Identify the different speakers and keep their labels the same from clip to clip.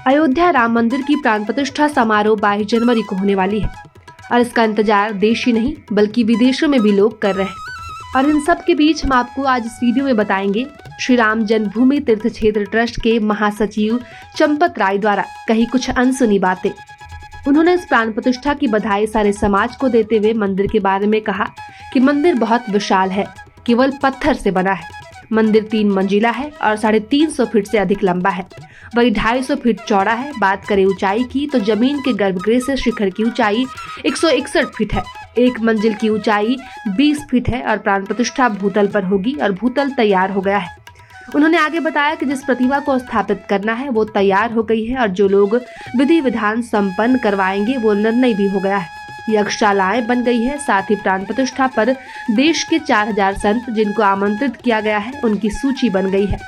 Speaker 1: अयोध्या राम मंदिर की प्राण प्रतिष्ठा समारोह 22 जनवरी को होने वाली है और इसका इंतजार देश ही नहीं बल्कि विदेशों में भी लोग कर रहे हैं। और इन सब के बीच हम आपको आज इस वीडियो में बताएंगे श्री राम जन्मभूमि तीर्थ क्षेत्र ट्रस्ट के महासचिव चंपत राय द्वारा कही कुछ अनसुनी बातें। उन्होंने इस प्राण प्रतिष्ठा की बधाई सारे समाज को देते हुए मंदिर के बारे में कहा कि मंदिर बहुत विशाल है, केवल पत्थर से बना है। मंदिर 3 मंजिला है और 350 फीट से अधिक लंबा है, वही 250 फीट चौड़ा है। बात करें ऊंचाई की तो जमीन के गर्भगृह से शिखर की ऊंचाई 161 फीट है, एक मंजिल की ऊंचाई 20 फीट है और प्राण प्रतिष्ठा भूतल पर होगी और भूतल तैयार हो गया है। उन्होंने आगे बताया कि जिस प्रतिमा को स्थापित करना है वो तैयार हो गई है और जो लोग विधि विधान संपन्न करवाएंगे वो निर्णय भी हो गया है। यज्ञशालाएं बन गई है। साथ ही प्राण प्रतिष्ठा पर देश के 4000 संत जिनको आमंत्रित किया गया है उनकी सूची बन गई है।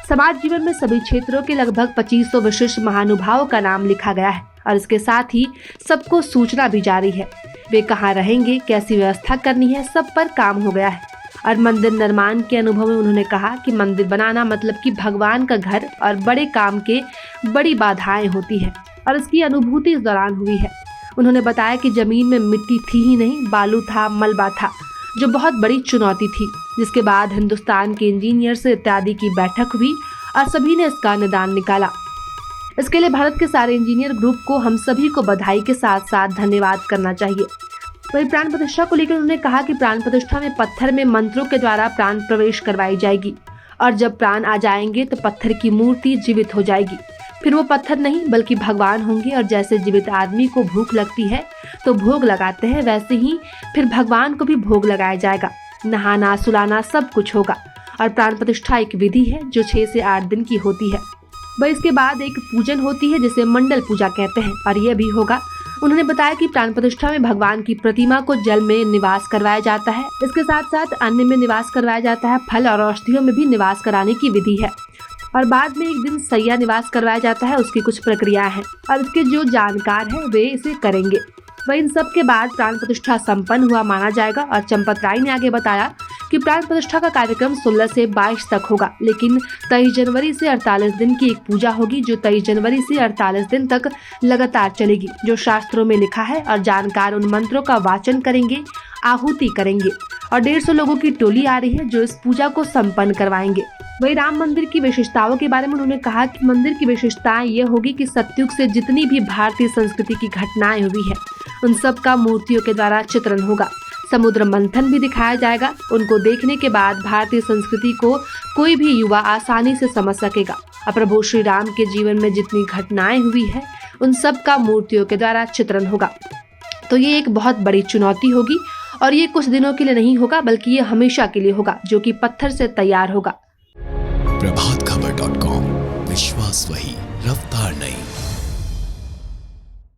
Speaker 1: समाज जीवन में सभी क्षेत्रों के लगभग 2500 विशिष्ट महानुभावों का नाम लिखा गया है और इसके साथ ही सबको सूचना भी जारी है। वे कहाँ रहेंगे, कैसी व्यवस्था करनी है, सब पर काम हो गया है। और मंदिर निर्माण के अनुभव में उन्होंने कहा कि मंदिर बनाना मतलब कि भगवान का घर और बड़े काम के बड़ी बाधाएं होती है और इसकी अनुभूति इस दौरान हुई है। उन्होंने बताया कि जमीन में मिट्टी थी ही नहीं, बालू था, मलबा था, जो बहुत बड़ी चुनौती थी। जिसके बाद हिंदुस्तान के इंजीनियर्स इत्यादि की बैठक हुई और सभी ने इसका निदान निकाला। इसके लिए भारत के सारे इंजीनियर ग्रुप को हम सभी को बधाई के साथ साथ धन्यवाद करना चाहिए। वही प्राण प्रतिष्ठा को लेकर उन्होंने कहा कि प्राण प्रतिष्ठा में पत्थर में मंत्रों के द्वारा प्राण प्रवेश करवाई जाएगी और जब प्राण आ जाएंगे तो पत्थर की मूर्ति जीवित हो जाएगी। फिर वो पत्थर नहीं बल्कि भगवान होंगे और जैसे जीवित आदमी को भूख लगती है तो भोग लगाते हैं, वैसे ही फिर भगवान को भी भोग लगाया जाएगा। नहाना सुलाना सब कुछ होगा और प्राण प्रतिष्ठा एक विधि है जो 6 से 8 दिन की होती है। वह इसके बाद एक पूजन होती है जिसे मंडल पूजा कहते हैं और यह भी होगा। उन्होंने बताया कि प्राण प्रतिष्ठा में भगवान की प्रतिमा को जल में निवास करवाया जाता है, इसके साथ साथ अन्न में निवास करवाया जाता है, फल और औषधियों में भी निवास कराने की विधि है और बाद में एक दिन सैया निवास करवाया जाता है। उसकी कुछ प्रक्रियाएं हैं और इसके जो जानकार हैं वे इसे करेंगे। वह इन सब के बाद प्राण प्रतिष्ठा संपन्न हुआ माना जाएगा। और चंपत राय ने आगे बताया कि प्राण प्रतिष्ठा का कार्यक्रम 16 से 22 तक होगा, लेकिन 23 जनवरी से 48 दिन की एक पूजा होगी जो 23 जनवरी से 48 दिन तक लगातार चलेगी, जो शास्त्रों में लिखा है। और जानकार उन मंत्रों का वाचन करेंगे, आहुति करेंगे और 150 लोगों की टोली आ रही है जो इस पूजा को संपन्न करवाएंगे। वही राम मंदिर की विशेषताओं के बारे में उन्होंने कहा कि मंदिर की विशेषताएं ये होगी कि सतयुग से जितनी भी भारतीय संस्कृति की घटनाएं हुई है उन सब का मूर्तियों के द्वारा चित्रण होगा। समुद्र मंथन भी दिखाया जाएगा। उनको देखने के बाद भारतीय संस्कृति को कोई भी युवा आसानी से समझ सकेगा। और प्रभु श्री राम के जीवन में जितनी घटनाएं हुई है उन सब का मूर्तियों के द्वारा चित्रण होगा। तो ये एक बहुत बड़ी चुनौती होगी और ये कुछ दिनों के लिए नहीं होगा बल्कि ये हमेशा के लिए होगा, जो कि पत्थर से तैयार होगा।
Speaker 2: प्रभातखबर.com, विश्वास वही, रफ्तार नहीं।